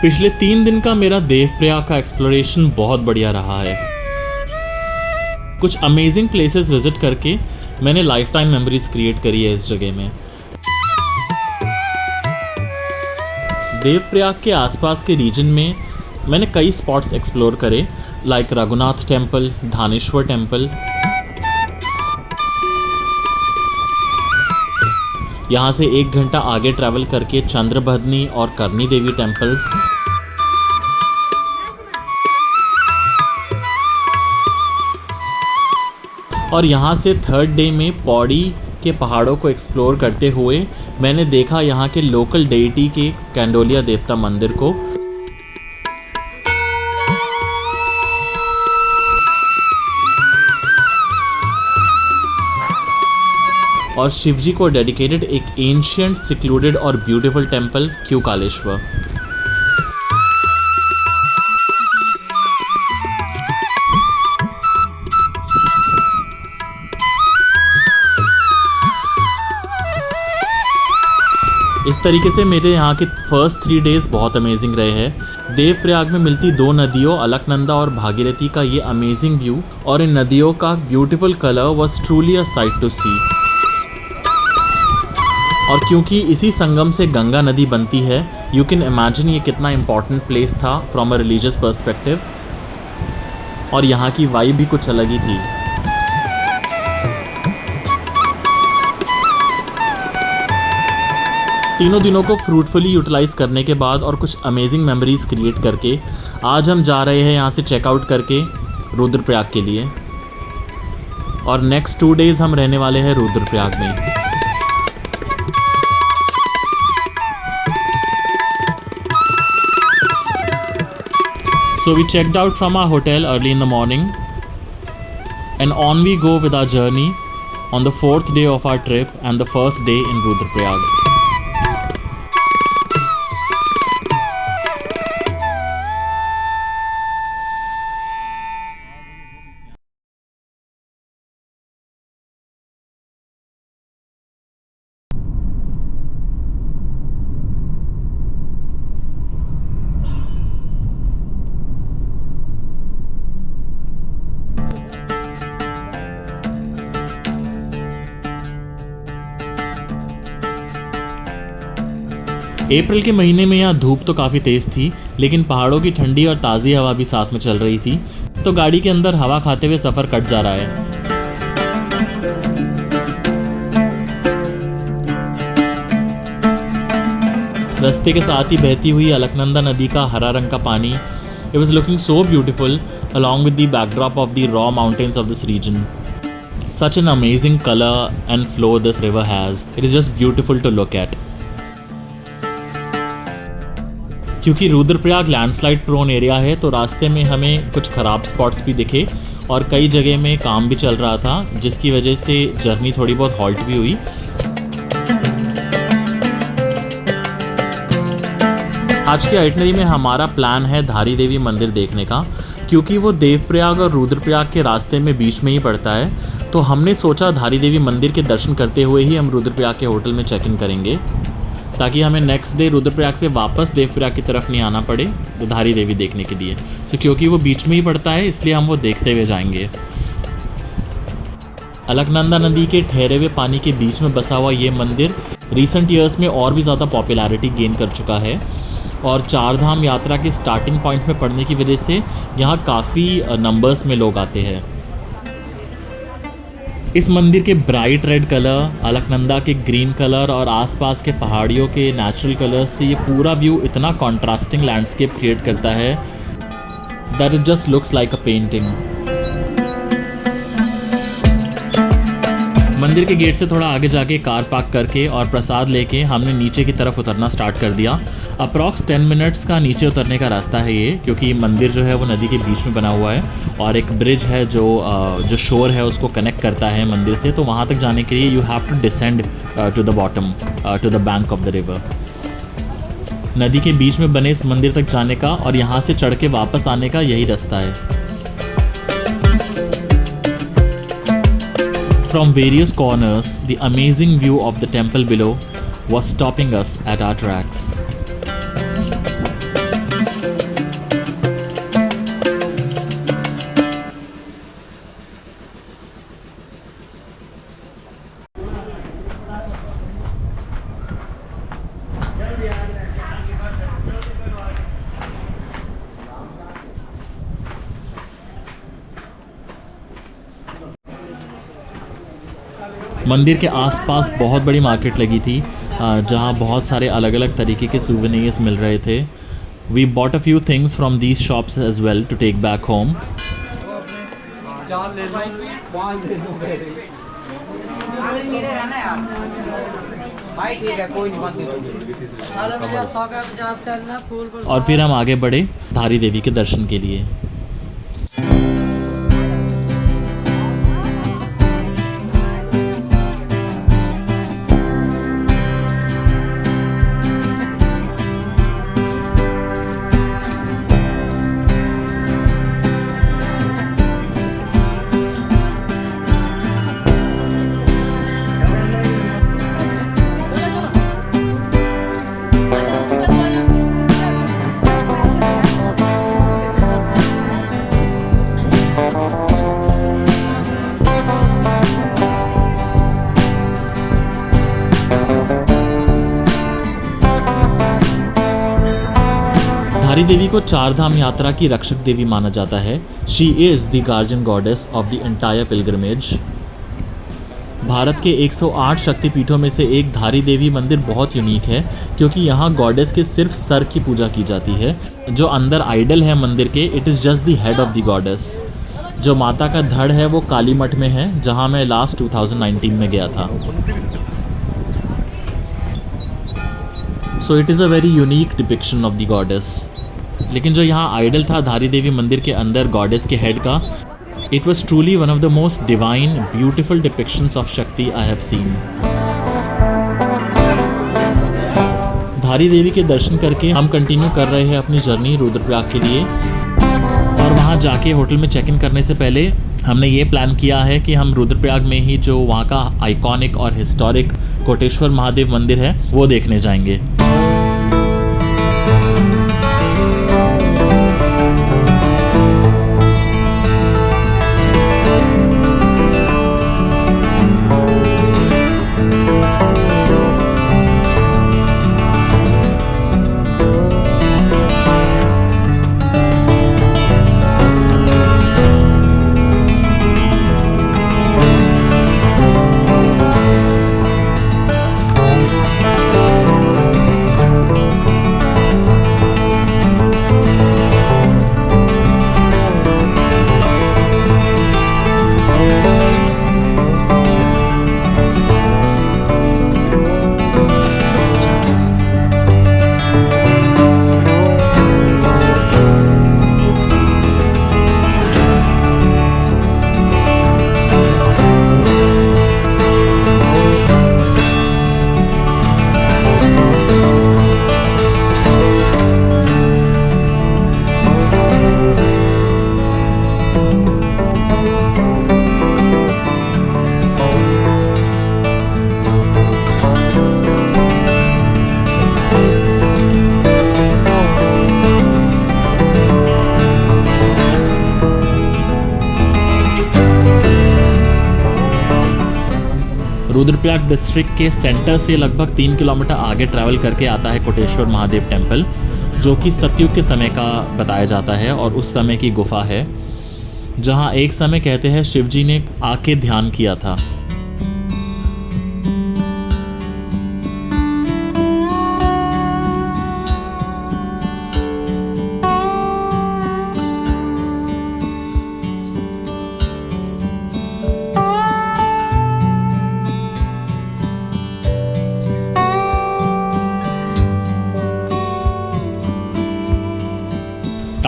पिछले 3 दिन का मेरा देवप्रयाग का एक्सप्लोरेशन बहुत बढ़िया रहा है। कुछ अमेजिंग प्लेसेस विजिट करके मैंने लाइफ टाइम मेमोरीज क्रिएट करी है इस जगह में। देवप्रयाग के आसपास के रीजन में मैंने कई स्पॉट्स एक्सप्लोर करे, like Raghunath temple, Dhaneshwar temple. यहाँ से 1 घंटा आगे ट्रैवल करके चंद्रभदनी और करनी देवी टेम्पल्स, और यहाँ से 3rd डे में पौड़ी के पहाड़ों को एक्सप्लोर करते हुए मैंने देखा यहाँ के लोकल डेइटी के कैंडोलिया देवता मंदिर को। और शिवजी को डेडिकेटेड एक एंशिएंट, सिक्लूडेड और ब्यूटीफुल टेम्पल क्यूकालेश्वर। इस तरीके से मेरे यहाँ के फर्स्ट 3 डेज बहुत अमेजिंग रहे हैं। देवप्रयाग में मिलती 2 नदियों अलकनंदा और भागीरथी का ये अमेजिंग व्यू और इन नदियों का beautiful colour was truly a sight to see. और क्योंकि इसी संगम से गंगा नदी बनती है, यू कैन इमेजिन ये कितना इम्पॉर्टेंट प्लेस था फ्रॉम अ रिलीजियस पर्सपेक्टिव। और यहाँ की वाइब भी कुछ अलग ही थी। तीनों दिनों को फ्रूटफुली यूटिलाइज करने के बाद और कुछ अमेजिंग मेमोरीज क्रिएट करके आज हम जा रहे हैं यहाँ से चेकआउट करके रुद्रप्रयाग के लिए। और नेक्स्ट 2 डेज हम रहने वाले हैं रुद्रप्रयाग में। So we checked out from our hotel early in the morning and on we go with our journey on the 4th day of our trip and the first day in Rudraprayag. अप्रैल के महीने में यहाँ धूप तो काफ़ी तेज़ थी, लेकिन पहाड़ों की ठंडी और ताज़ी हवा भी साथ में चल रही थी, तो गाड़ी के अंदर हवा खाते हुए सफ़र कट जा रहा है। रास्ते के साथ ही बहती हुई अलकनंदा नदी का हरा रंग का पानी, it was looking so beautiful along with the backdrop of the raw mountains of this region. Such an amazing color and flow this river has. It is just beautiful to look at. क्योंकि Rudraprayag landslide prone area है, तो रास्ते में हमें कुछ ख़राब spots भी दिखे और कई जगह में काम भी चल रहा था, जिसकी वजह से जर्नी थोड़ी बहुत हॉल्ट भी हुई। आज के आइटनरी में हमारा प्लान है धारी देवी मंदिर देखने का, क्योंकि वो देवप्रयाग और रुद्रप्रयाग के रास्ते में बीच में ही पड़ता है, तो हमने सोचा धारी देवी मंदिर के दर्शन करते हुए ही हम रुद्रप्रयाग के होटल में चेक इन करेंगे, ताकि हमें नेक्स्ट डे रुद्रप्रयाग से वापस देवप्रयाग की तरफ नहीं आना पड़े तो धारी देवी देखने के लिए। क्योंकि वो बीच में ही पड़ता है, इसलिए हम वो देखते हुए जाएंगे। अलकनंदा नदी के ठहरे हुए पानी के बीच में बसा हुआ ये मंदिर रिसेंट ईयर्स में और भी ज़्यादा पॉपुलैरिटी गेन कर चुका है, और 4 धाम यात्रा के स्टार्टिंग पॉइंट में पड़ने की वजह से यहाँ काफ़ी नंबर्स में लोग आते हैं। इस मंदिर के ब्राइट रेड कलर, अलकनंदा के ग्रीन कलर और आसपास के पहाड़ियों के नेचुरल कलर से ये पूरा व्यू इतना कॉन्ट्रास्टिंग लैंडस्केप क्रिएट करता है that it just looks like a painting. मंदिर के गेट से थोड़ा आगे जाके कार पार्क करके और प्रसाद लेके हमने नीचे की तरफ उतरना स्टार्ट कर दिया। अप्रॉक्स 10 मिनट्स का नीचे उतरने का रास्ता है ये, क्योंकि मंदिर जो है वो नदी के बीच में बना हुआ है और एक ब्रिज है जो शोर है उसको कनेक्ट करता है मंदिर से। तो वहाँ तक जाने के लिए you have to descend to the bottom, to the bank of the river. नदी के बीच में बने इस मंदिर तक जाने का और यहाँ से चढ़ के वापस आने का यही रास्ता है। From various corners, the amazing view of the temple below was stopping us at our tracks. मंदिर के आसपास बहुत बड़ी मार्केट लगी थी जहाँ बहुत सारे अलग अलग तरीके के सूवेनिर्स मिल रहे थे। We bought a few things from these shops as well to take back home. और फिर हम आगे बढ़े धारी देवी के दर्शन के लिए। धारी देवी को चार धाम यात्रा की रक्षक देवी माना जाता है। She is the guardian goddess of the entire pilgrimage. Bharat के 108 शक्तिपीठों में से एक धारी देवी मंदिर बहुत यूनिक है, क्योंकि यहाँ गॉडेस के सिर्फ सर की पूजा की जाती है। जो अंदर आइडल है मंदिर के, it is just the head of the goddess. जो माता का धड़ है वो काली मठ में है, जहाँ मैं लास्ट 2019 में गया था। So it is a very unique depiction of the goddess. लेकिन जो यहाँ आइडल था धारी देवी मंदिर के अंदर गॉडेस के हेड का, it was truly one of the most divine beautiful depictions of शक्ति आई हैव सीन। धारी देवी के दर्शन करके हम कंटिन्यू कर रहे हैं अपनी जर्नी रुद्रप्रयाग के लिए। और वहाँ जाके होटल में चेक इन करने से पहले हमने ये प्लान किया है कि हम रुद्रप्रयाग में ही जो वहाँ का आइकॉनिक और हिस्टोरिक कोटेश्वर महादेव मंदिर है वो देखने जाएंगे। रुद्रप्रयाग डिस्ट्रिक्ट के सेंटर से लगभग 3 किलोमीटर आगे ट्रैवल करके आता है कोटेश्वर महादेव टेम्पल, जो कि सतयुग के समय का बताया जाता है और उस समय की गुफा है, जहां एक समय कहते हैं शिवजी ने आके ध्यान किया था।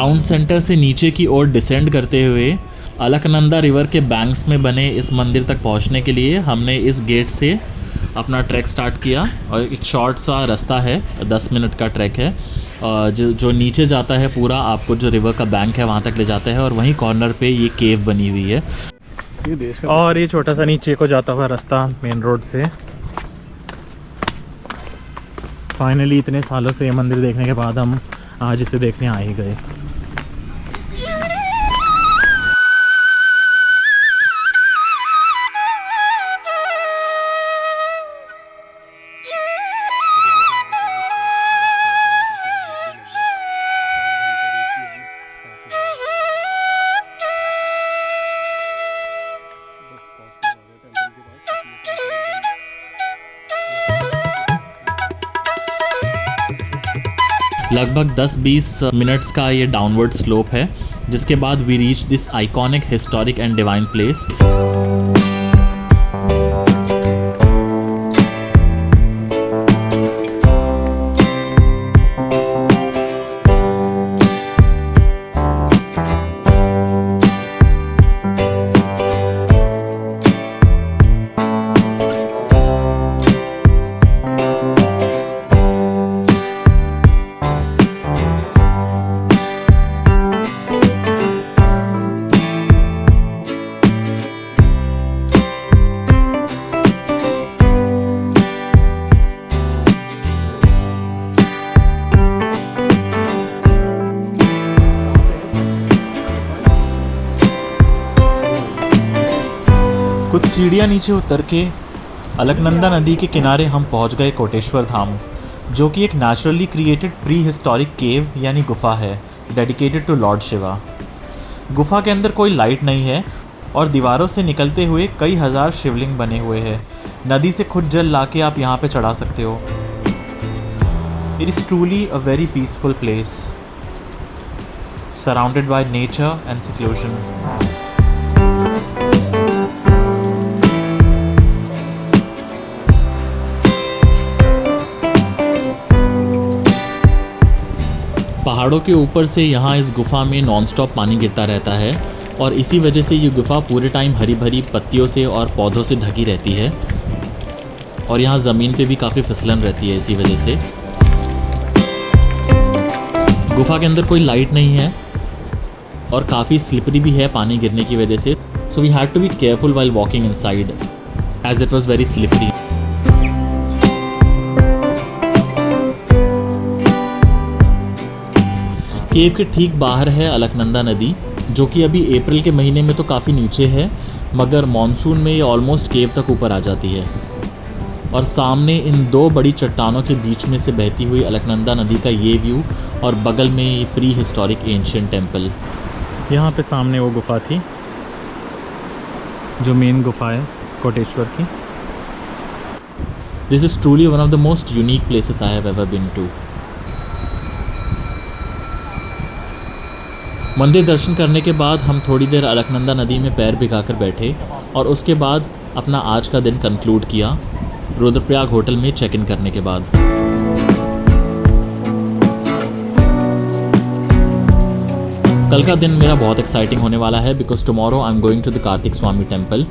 टाउन सेंटर से नीचे की ओर डिसेंड करते हुए अलकनंदा रिवर के बैंक्स में बने इस मंदिर तक पहुंचने के लिए हमने इस गेट से अपना ट्रैक स्टार्ट किया। और एक शॉर्ट सा रास्ता है, 10 मिनट का ट्रैक है, जो नीचे जाता है पूरा आपको जो रिवर का बैंक है वहाँ तक ले जाता है। और वहीं कॉर्नर पे ये केव बनी हुई है और ये छोटा सा नीचे को जाता हुआ रास्ता मेन रोड से। फाइनली इतने सालों से ये मंदिर देखने के बाद हम आज इसे देखने आ ही गए। लगभग 10-20 मिनट्स का ये डाउनवर्ड स्लोप है, जिसके बाद we reach this iconic historic and divine place. कुछ सीढ़ियाँ नीचे उतर के अलकनंदा नदी के किनारे हम पहुँच गए कोटेश्वर धाम, जो कि एक नेचुरली क्रिएटेड प्री हिस्टोरिक केव यानी गुफा है डेडिकेटेड टू लॉर्ड शिवा। गुफा के अंदर कोई लाइट नहीं है और दीवारों से निकलते हुए कई हज़ार शिवलिंग बने हुए हैं। नदी से खुद जल लाके आप यहाँ पे चढ़ा सकते हो। It is truly a very peaceful place surrounded by nature and seclusion. पहाड़ों के ऊपर से यहाँ इस गुफा में नॉनस्टॉप पानी गिरता रहता है और इसी वजह से ये गुफा पूरे टाइम हरी भरी पत्तियों से और पौधों से ढकी रहती है। और यहाँ ज़मीन पे भी काफ़ी फिसलन रहती है इसी वजह से। गुफा के अंदर कोई लाइट नहीं है और काफ़ी स्लिपरी भी है पानी गिरने की वजह से। So we had to be careful while walking inside as it was very slippery. Cave के ठीक बाहर है अलकनंदा नदी, जो कि अभी अप्रैल के महीने में तो काफ़ी नीचे है, मगर मॉनसून में ये ऑलमोस्ट केव तक ऊपर आ जाती है। और सामने इन दो बड़ी चट्टानों के बीच में से बहती हुई अलकनंदा नदी का ये व्यू और बगल में ये प्री हिस्टोरिक एंशिएंट टेम्पल। यहाँ पे सामने वो गुफा थी जो मेन गुफा है कोटेश्वर की। This is truly one of the most unique places I have ever been to. मंदिर दर्शन करने के बाद हम थोड़ी देर अलकनंदा नदी में पैर भिगाकर बैठे और उसके बाद अपना आज का दिन कंक्लूड किया रुद्रप्रयाग होटल में चेक इन करने के बाद। कल का दिन मेरा बहुत एक्साइटिंग होने वाला है because tomorrow I am going to the Kartik Swami temple.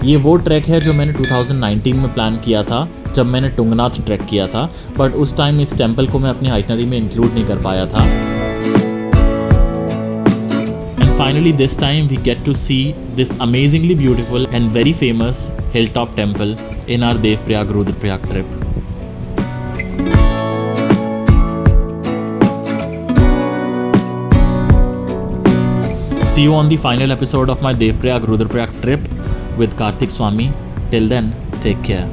ये वो ट्रैक है जो मैंने 2019 में प्लान किया था जब मैंने टुंगनाथ ट्रैक किया था, बट उस टाइम इस टेम्पल को मैं अपनी आइटनरी में इंक्लूड नहीं कर पाया था। Finally, this time we get to see this amazingly beautiful and very famous hilltop temple in our Devprayag Rudraprayag trip. See you on the final episode of my Devprayag Rudraprayag trip with Karthik Swami. Till then, take care.